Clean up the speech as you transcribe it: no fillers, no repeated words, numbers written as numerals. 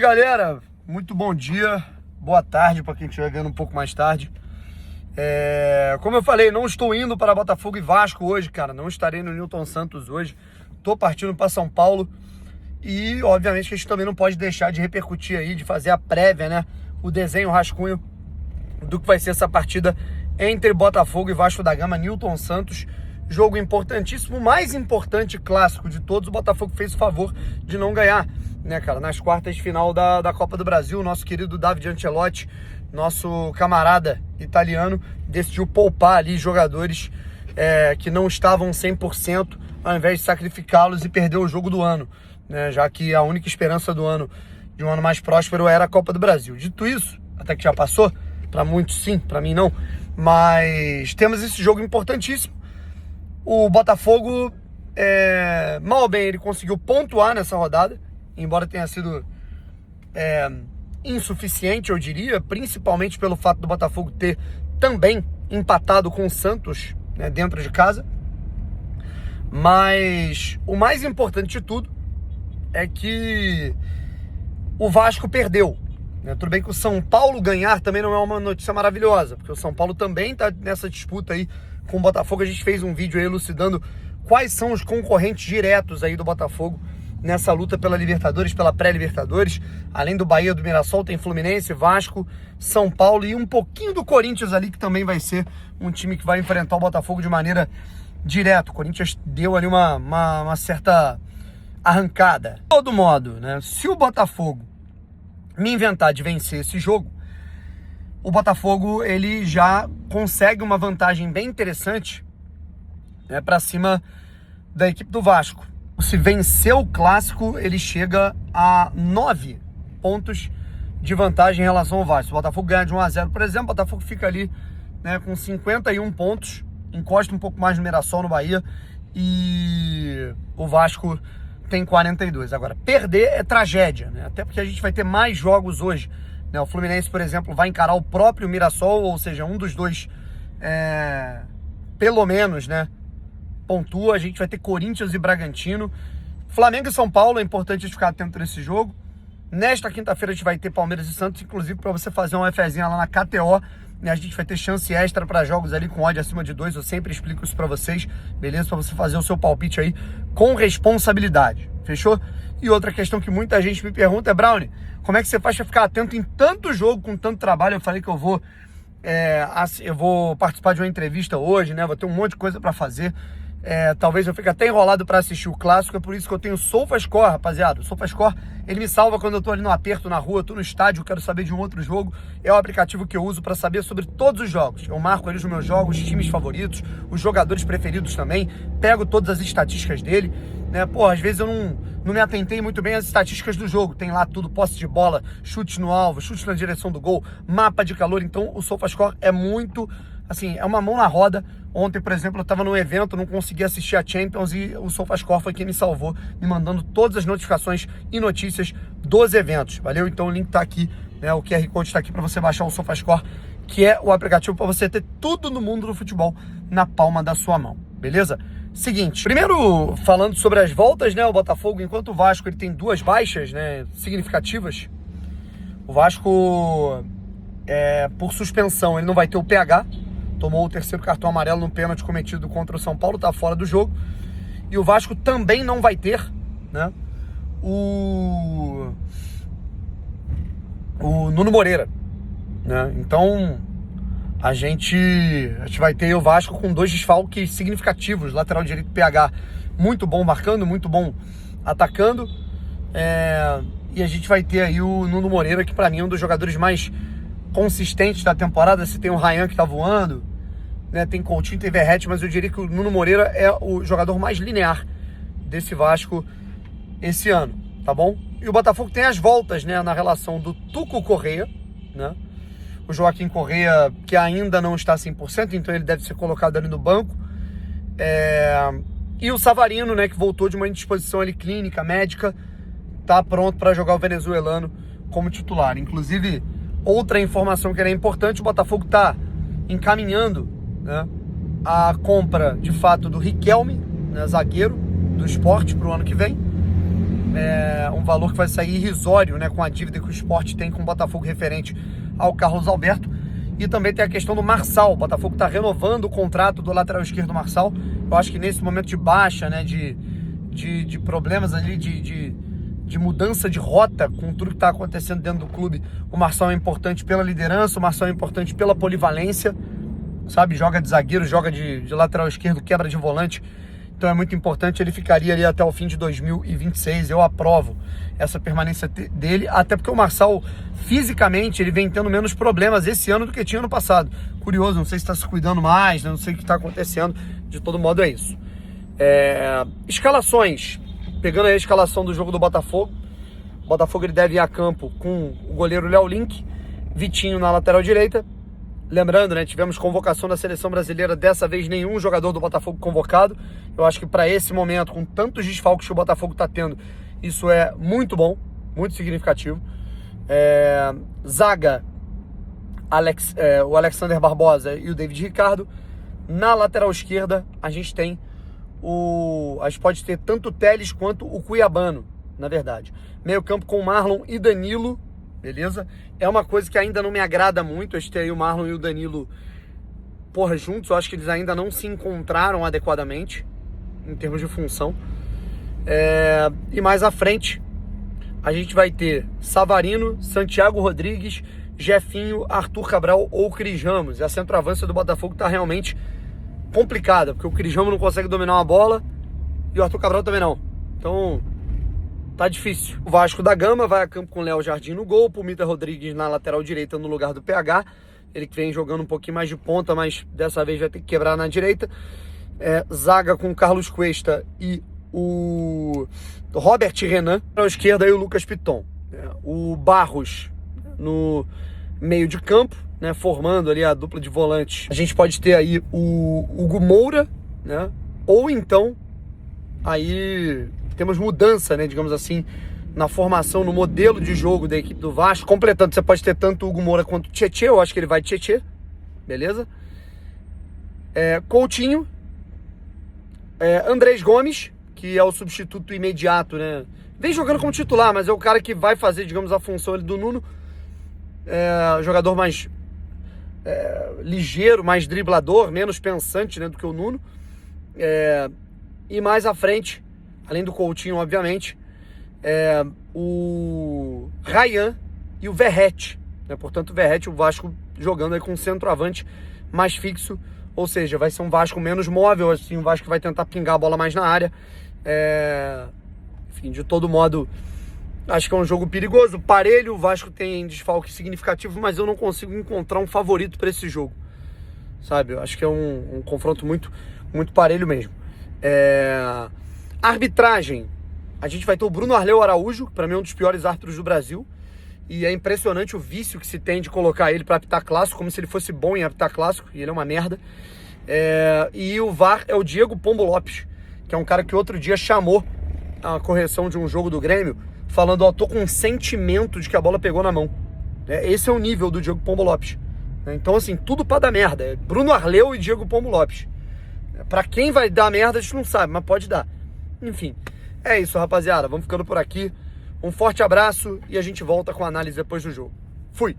galera, muito bom dia, boa tarde para quem estiver vendo um pouco mais tarde. Como eu falei, não estou indo para Botafogo e Vasco hoje, cara, não estarei no Newton Santos hoje, estou partindo para São Paulo e obviamente que a gente também não pode deixar de repercutir aí, de fazer a prévia, né, o desenho, o rascunho do que vai ser essa partida entre Botafogo e Vasco da Gama, Newton Santos. Jogo importantíssimo, mais importante clássico de todos. O Botafogo fez o favor de não ganhar, né, cara? Nas quartas de final da Copa do Brasil, nosso querido Davide Ancelotti, nosso camarada italiano, decidiu poupar ali jogadores que não estavam 100%, ao invés de sacrificá-los e perder o jogo do ano, né? Já que a única esperança do ano, de um ano mais próspero, era a Copa do Brasil. Dito isso, até que já passou, para muitos sim, para mim não, mas temos esse jogo importantíssimo. O Botafogo, mal ou bem, ele conseguiu pontuar nessa rodada, embora tenha sido insuficiente, eu diria, principalmente pelo fato do Botafogo ter também empatado com o Santos, né, dentro de casa. Mas o mais importante de tudo é que o Vasco perdeu, né? Tudo bem que o São Paulo ganhar também não é uma notícia maravilhosa, porque o São Paulo também está nessa disputa aí com o Botafogo. A gente fez um vídeo aí elucidando quais são os concorrentes diretos aí do Botafogo nessa luta pela Libertadores, pela pré-Libertadores. Além do Bahia, do Mirassol, tem Fluminense, Vasco, São Paulo e um pouquinho do Corinthians ali, que também vai ser um time que vai enfrentar o Botafogo de maneira direta. O Corinthians deu ali uma certa arrancada. De todo modo, né, se o Botafogo me inventar de vencer esse jogo, o Botafogo ele já consegue uma vantagem bem interessante, né, para cima da equipe do Vasco. Se vencer o clássico, ele chega a 9 pontos de vantagem em relação ao Vasco. Se o Botafogo ganha de 1-0, por exemplo, o Botafogo fica ali, né, com 51 pontos, encosta um pouco mais no Mirassol, no Bahia, e o Vasco tem 42. Agora, perder é tragédia, né? Até porque a gente vai ter mais jogos hoje. O Fluminense, por exemplo, vai encarar o próprio Mirassol, ou seja, um dos dois, pelo menos, né, pontua. A gente vai ter Corinthians e Bragantino. Flamengo e São Paulo, é importante a gente ficar atento nesse jogo. Nesta quinta-feira a gente vai ter Palmeiras e Santos, inclusive para você fazer uma Fzinha lá na KTO, né? A gente vai ter chance extra para jogos ali com odd acima de 2, eu sempre explico isso para vocês, beleza? Para você fazer o seu palpite aí com responsabilidade, fechou? E outra questão que muita gente me pergunta é: Brownie, como é que você faz para ficar atento em tanto jogo, com tanto trabalho? Eu falei que eu vou participar de uma entrevista hoje, né? Vou ter um monte de coisa para fazer. Talvez eu fique até enrolado para assistir o clássico. É por isso que eu tenho o SofaScore, rapaziada. O SofaScore, ele me salva quando eu tô ali no aperto, na rua, tô no estádio, quero saber de um outro jogo. É o aplicativo que eu uso para saber sobre todos os jogos. Eu marco ali os meus jogos, times favoritos, os jogadores preferidos também, pego todas as estatísticas dele, né? Pô, às vezes eu não me atentei muito bem às estatísticas do jogo. Tem lá tudo: posse de bola, chute no alvo, chute na direção do gol, mapa de calor. Então o SofaScore é muito, assim, é uma mão na roda. Ontem, por exemplo, eu estava num evento, não consegui assistir a Champions e o SofaScore foi quem me salvou, me mandando todas as notificações e notícias dos eventos. Valeu? Então o link tá aqui, né? O QR Code está aqui para você baixar o SofaScore, que é o aplicativo para você ter tudo no mundo do futebol na palma da sua mão. Beleza? Seguinte, primeiro falando sobre as voltas, né? O Botafogo, enquanto o Vasco ele tem 2 baixas, né, significativas. O Vasco, por suspensão, ele não vai ter o PH. Tomou o 3º cartão amarelo no pênalti cometido contra o São Paulo, tá fora do jogo. E o Vasco também não vai ter, né, o Nuno Moreira, né? Então a gente vai ter o Vasco com 2 desfalques significativos. Lateral direito PH, muito bom marcando, muito bom atacando. E a gente vai ter aí o Nuno Moreira, que para mim é um dos jogadores mais consistentes da temporada. Se tem o Ryan que tá voando, né, tem Coutinho, tem Verratti, mas eu diria que o Nuno Moreira é o jogador mais linear desse Vasco esse ano, tá bom? E o Botafogo tem as voltas, né, na relação do Tuco Correia, né? O Joaquim Correia, que ainda não está 100%, então ele deve ser colocado ali no banco. E o Savarino, né, que voltou de uma indisposição ali clínica, médica, tá pronto para jogar o venezuelano como titular. Inclusive, outra informação que era importante: o Botafogo está encaminhando, né, a compra, de fato, do Riquelme, né, zagueiro do Sport, para o ano que vem. um valor que vai sair irrisório, né, com a dívida que o Sport tem com o Botafogo referente ao Carlos Alberto. E também tem a questão do Marçal. O Botafogo está renovando o contrato do lateral esquerdo Marçal. Eu acho que nesse momento de baixa, né, de problemas ali, de mudança de rota com tudo que está acontecendo dentro do clube, o Marçal é importante pela liderança, o Marçal é importante pela polivalência, sabe? Joga de zagueiro, joga de lateral esquerdo, quebra de volante. Então é muito importante, ele ficaria ali até o fim de 2026. Eu aprovo essa permanência dele, até porque o Marçal, fisicamente, ele vem tendo menos problemas esse ano do que tinha no passado. Curioso, não sei se está se cuidando mais, não sei o que está acontecendo. De todo modo é isso. Escalações. Pegando aí a escalação do jogo do Botafogo. O Botafogo ele deve ir a campo com o goleiro Léo Link, Vitinho na lateral direita. Lembrando, né, tivemos convocação da seleção brasileira, dessa vez nenhum jogador do Botafogo convocado. Eu acho que para esse momento, com tantos desfalques que o Botafogo está tendo, isso é muito bom, muito significativo. Zaga, o Alexander Barbosa e o David Ricardo. Na lateral esquerda, a gente tem a gente pode ter tanto o Telles quanto o Cuiabano, na verdade. Meio campo com o Marlon e Danilo, beleza? É uma coisa que ainda não me agrada muito, a gente tem aí o Marlon e o Danilo, juntos. Eu acho que eles ainda não se encontraram adequadamente, em termos de função. E mais à frente, a gente vai ter Savarino, Santiago Rodrigues, Jefinho, Arthur Cabral ou Cris Ramos. E a centroavança do Botafogo está realmente complicada, porque o Cris Ramos não consegue dominar uma bola e o Arthur Cabral também não. Então, tá difícil. O Vasco da Gama vai a campo com o Léo Jardim no gol, Pumita Rodrigues na lateral direita no lugar do PH. Ele que vem jogando um pouquinho mais de ponta, mas dessa vez vai ter que quebrar na direita. Zaga com o Carlos Cuesta e o Robert Renan. Na esquerda, e o Lucas Piton. O Barros no meio de campo, né, formando ali a dupla de volantes. A gente pode ter aí o Hugo Moura, né, ou então aí temos mudança, né, digamos assim, na formação, no modelo de jogo da equipe do Vasco. Completando, você pode ter tanto o Hugo Moura quanto o Tietê. Eu acho que ele vai de Tietê, beleza? Coutinho, Andrés Gomes, que é o substituto imediato, né, vem jogando como titular, mas é o cara que vai fazer, digamos, a função ali do Nuno. Jogador mais ligeiro, mais driblador, menos pensante, né, do que o Nuno. E mais à frente, além do Coutinho, obviamente, o Ryan e o Verratti, né? Portanto, o Verratti, o Vasco jogando aí com um centroavante mais fixo, ou seja, vai ser um Vasco menos móvel, assim, um Vasco que vai tentar pingar a bola mais na área. Enfim, de todo modo, acho que é um jogo perigoso, parelho. O Vasco tem desfalque significativo, mas eu não consigo encontrar um favorito para esse jogo, sabe? Eu acho que é um confronto muito, muito parelho mesmo. Arbitragem, a gente vai ter o Bruno Arleu Araújo, que para mim é um dos piores árbitros do Brasil, e é impressionante o vício que se tem de colocar ele para apitar clássico, como se ele fosse bom em apitar clássico, e ele é uma merda. E o VAR é o Diego Pombo Lopes, que é um cara que outro dia chamou a correção de um jogo do Grêmio, falando, tô com um sentimento de que a bola pegou na mão. Esse é o nível do Diego Pombo Lopes. Então, assim, tudo pra dar merda. Bruno Arleu e Diego Pombo Lopes. Pra quem vai dar merda, a gente não sabe, mas pode dar. Enfim, é isso, rapaziada. Vamos ficando por aqui. Um forte abraço e a gente volta com a análise depois do jogo. Fui!